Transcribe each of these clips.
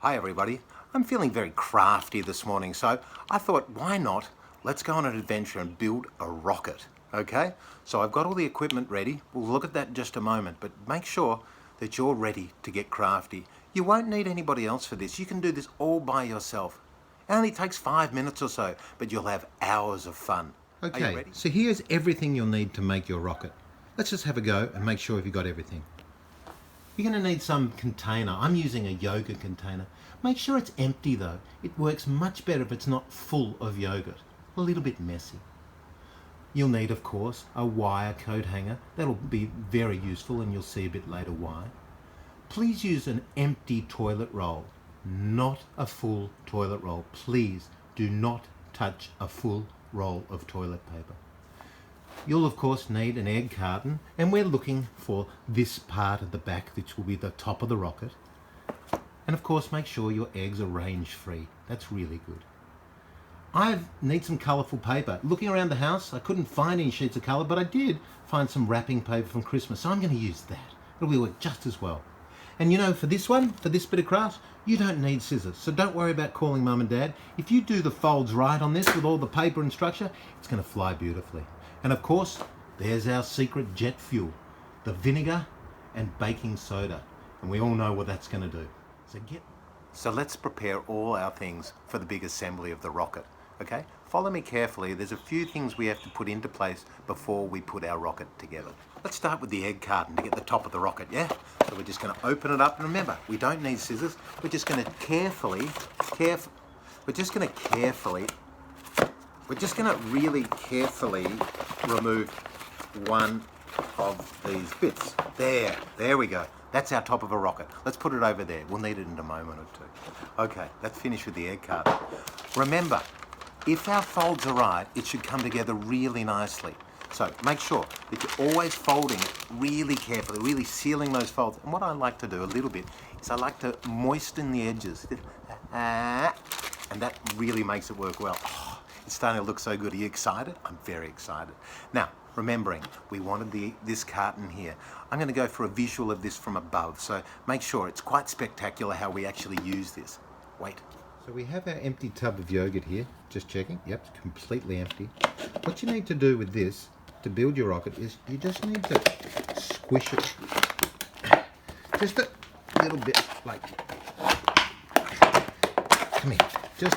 Hi everybody. I'm feeling very crafty this morning, so I thought, why not? Let's go on an adventure and build a rocket, okay? So I've got all the equipment ready. We'll look at that in just a moment, but make sure that you're ready to get crafty. You won't need anybody else for this. You can do this all by yourself. It only takes 5 minutes or so, but you'll have hours of fun. Are you Okay, ready? so here's everything you'll need to make your rocket. Let's just have a go and make sure you've got everything. You're going to need some container. I'm using a yogurt container. Make sure it's empty though. It works much better if it's not full of yogurt. A little bit messy. You'll need, of course, a wire coat hanger. That'll be very useful and you'll see a bit later why. Please use an empty toilet roll, not a full toilet roll. Please do not touch a full roll of toilet paper. You'll of course need an egg carton, and we're looking for this part at the back, which will be the top of the rocket. And of course make sure your eggs are range free. That's really good. I need some colourful paper. Looking around the house, I couldn't find any sheets of colour, but I did find some wrapping paper from Christmas, so I'm going to use that. It'll work just as well. And you know, for this one, for this bit of craft, you don't need scissors, so don't worry about calling mum and dad. If you do the folds right on this with all the paper and structure, it's going to fly beautifully. And of course, there's our secret jet fuel, the vinegar and baking soda. And we all know what that's going to do. So let's prepare all our things for the big assembly of the rocket, okay? Follow me carefully. There's a few things we have to put into place before we put our rocket together. Let's start with the egg carton to get the top of the rocket, yeah? So we're just going to open it up, and remember, we don't need scissors. We're just going to really carefully remove one of these bits. There we go. That's our top of a rocket. Let's put it over there. We'll need it in a moment or two. Okay, let's finish with the egg carton. Remember, if our folds are right, it should come together really nicely. So make sure that you're always folding it really carefully, really sealing those folds. And what I like to do a little bit is I like to moisten the edges. And that really makes it work well. Oh, it's starting to look so good. Are you excited? I'm very excited. Now, remembering, we wanted this carton here. I'm going to go for a visual of this from above. So make sure it's quite spectacular how we actually use this. Wait. So we have our empty tub of yogurt here. Just checking. Yep, it's completely empty. What you need to do with this to build your rocket is you just need to squish it. Just a little bit like... Come here. Just...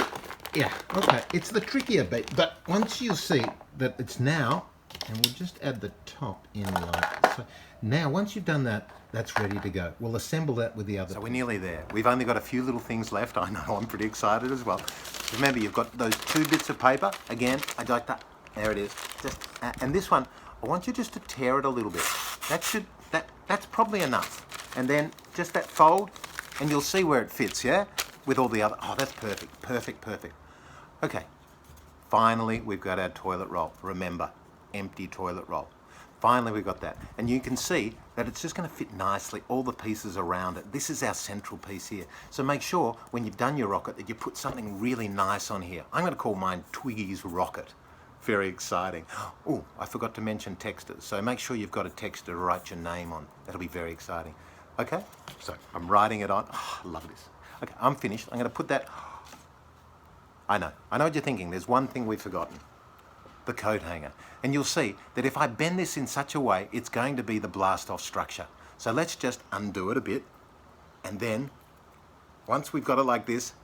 Yeah, okay. It's the trickier bit, but once you see that it's now, and we'll just add the top in like so. Now, once you've done that, that's ready to go. We'll assemble that with the other. So we're nearly there. We've only got a few little things left. I know, I'm pretty excited as well. Remember, you've got those 2 bits of paper. Again, I'd like that. There it is. And this one, I want you just to tear it a little bit. That's probably enough. And then just that fold, and you'll see where it fits, yeah? With all the other, oh, that's perfect, perfect. Okay, finally, we've got our toilet roll. Remember, empty toilet roll. Finally, we've got that. And you can see that it's just going to fit nicely, all the pieces around it. This is our central piece here. So make sure when you've done your rocket that you put something really nice on here. I'm going to call mine Twiggy's rocket. Very exciting. Oh, I forgot to mention texters. So make sure you've got a texter to write your name on. That'll be very exciting. Okay, so I'm writing it on. Oh, I love this. Okay, I'm finished. I'm going to put that... I know what you're thinking. There's one thing we've forgotten. The coat hanger. And you'll see that if I bend this in such a way, it's going to be the blast off structure. So let's just undo it a bit. And then, once we've got it like this,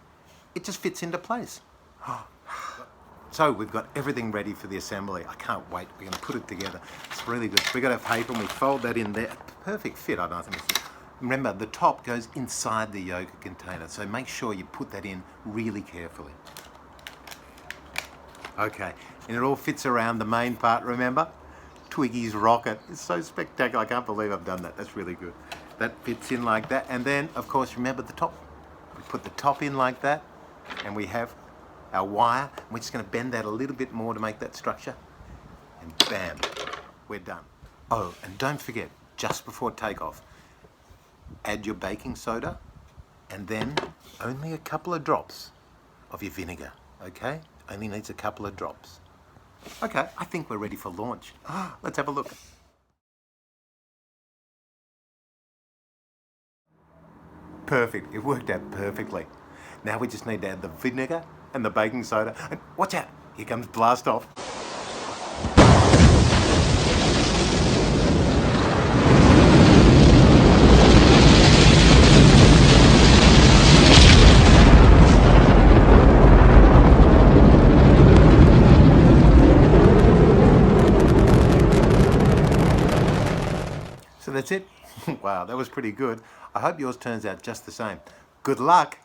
it just fits into place. So we've got everything ready for the assembly. I can't wait. We're going to put it together. It's really good. We've got our paper and we fold that in there. Perfect fit, I don't think. Remember, the top goes inside the yogurt container. So make sure you put that in really carefully. Okay, and it all fits around the main part, remember? Twiggy's rocket. It's so spectacular. I can't believe I've done that. That's really good. That fits in like that. And then, of course, remember the top. We put the top in like that, and we have our wire. And we're just going to bend that a little bit more to make that structure. And bam, we're done. Oh, and don't forget, just before takeoff, add your baking soda, and then only a couple of drops of your vinegar, okay? Only needs a couple of drops. Okay, I think we're ready for launch. Let's have a look. Perfect. It worked out perfectly. Now we just need to add the vinegar and the baking soda. And watch out. Here comes blast off. So that's it. Wow, that was pretty good. I hope yours turns out just the same. Good luck.